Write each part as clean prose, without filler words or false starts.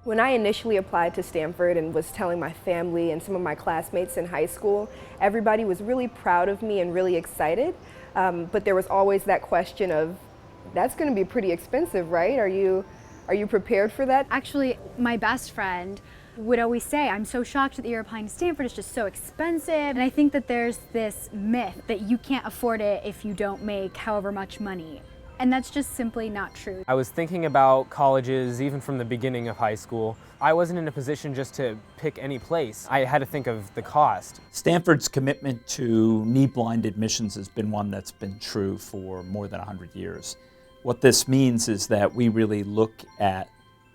When I initially applied to Stanford and was telling my family and some of my classmates in high school, everybody was really proud of me and really excited. But there was always that question of, that's going to be pretty expensive, right? Are you prepared for that? Actually, my best friend would always say, I'm so shocked that you're applying to Stanford, it's just so expensive. And I think that there's this myth that you can't afford it if you don't make however much money. And that's just simply not true. I was thinking about colleges even from the beginning of high school. I wasn't in a position just to pick any place. I had to think of the cost. Stanford's commitment to knee-blind admissions has been one that's been true for more than 100 years. What this means is that we really look at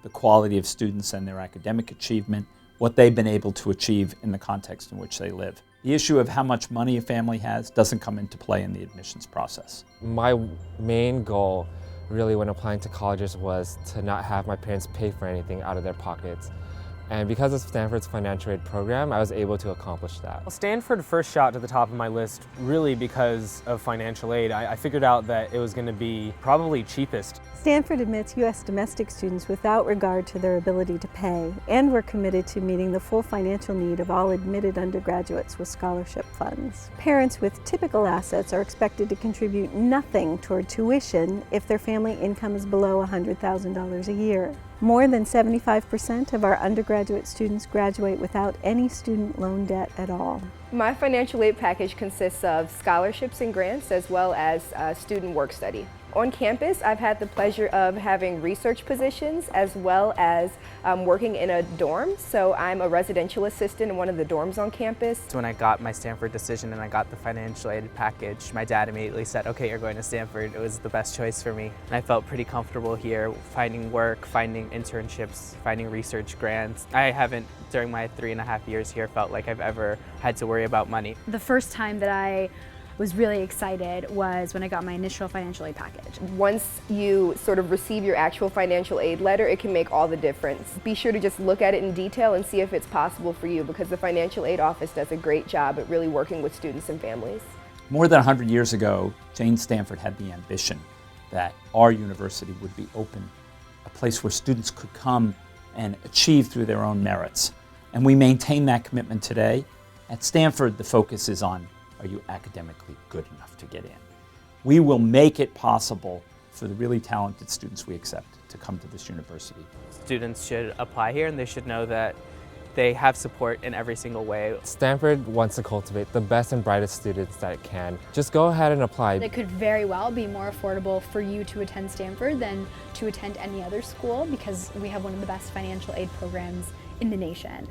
the quality of students and their academic achievement, what they've been able to achieve in the context in which they live. The issue of how much money a family has doesn't come into play in the admissions process. My main goal really when applying to colleges was to not have my parents pay for anything out of their pockets. And because of Stanford's financial aid program, I was able to accomplish that. Well, Stanford first shot to the top of my list really because of financial aid. I figured out that it was going to be probably cheapest. Stanford admits U.S. domestic students without regard to their ability to pay, and we're committed to meeting the full financial need of all admitted undergraduates with scholarship funds. Parents with typical assets are expected to contribute nothing toward tuition if their family income is below $100,000 a year. More than 75% of our undergraduate students graduate without any student loan debt at all. My financial aid package consists of scholarships and grants as well as student work study. On campus, I've had the pleasure of having research positions as well as working in a dorm. So I'm a residential assistant in one of the dorms on campus. When I got my Stanford decision and I got the financial aid package, my dad immediately said, okay, you're going to Stanford. It was the best choice for me. And I felt pretty comfortable here, finding work, finding internships, finding research grants. I haven't, during my 3.5 years here, felt like I've ever had to worry about money. The first time that I was really excited was when I got my initial financial aid package. Once you sort of receive your actual financial aid letter, it can make all the difference. Be sure to just look at it in detail and see if it's possible for you, because the financial aid office does a great job at really working with students and families. More than 100 years ago, Jane Stanford had the ambition that our university would be open, a place where students could come and achieve through their own merits. And we maintain that commitment today. At Stanford, the focus is on, are you academically good enough to get in? We will make it possible for the really talented students we accept to come to this university. Students should apply here and they should know that they have support in every single way. Stanford wants to cultivate the best and brightest students that it can. Just go ahead and apply. It could very well be more affordable for you to attend Stanford than to attend any other school because we have one of the best financial aid programs in the nation.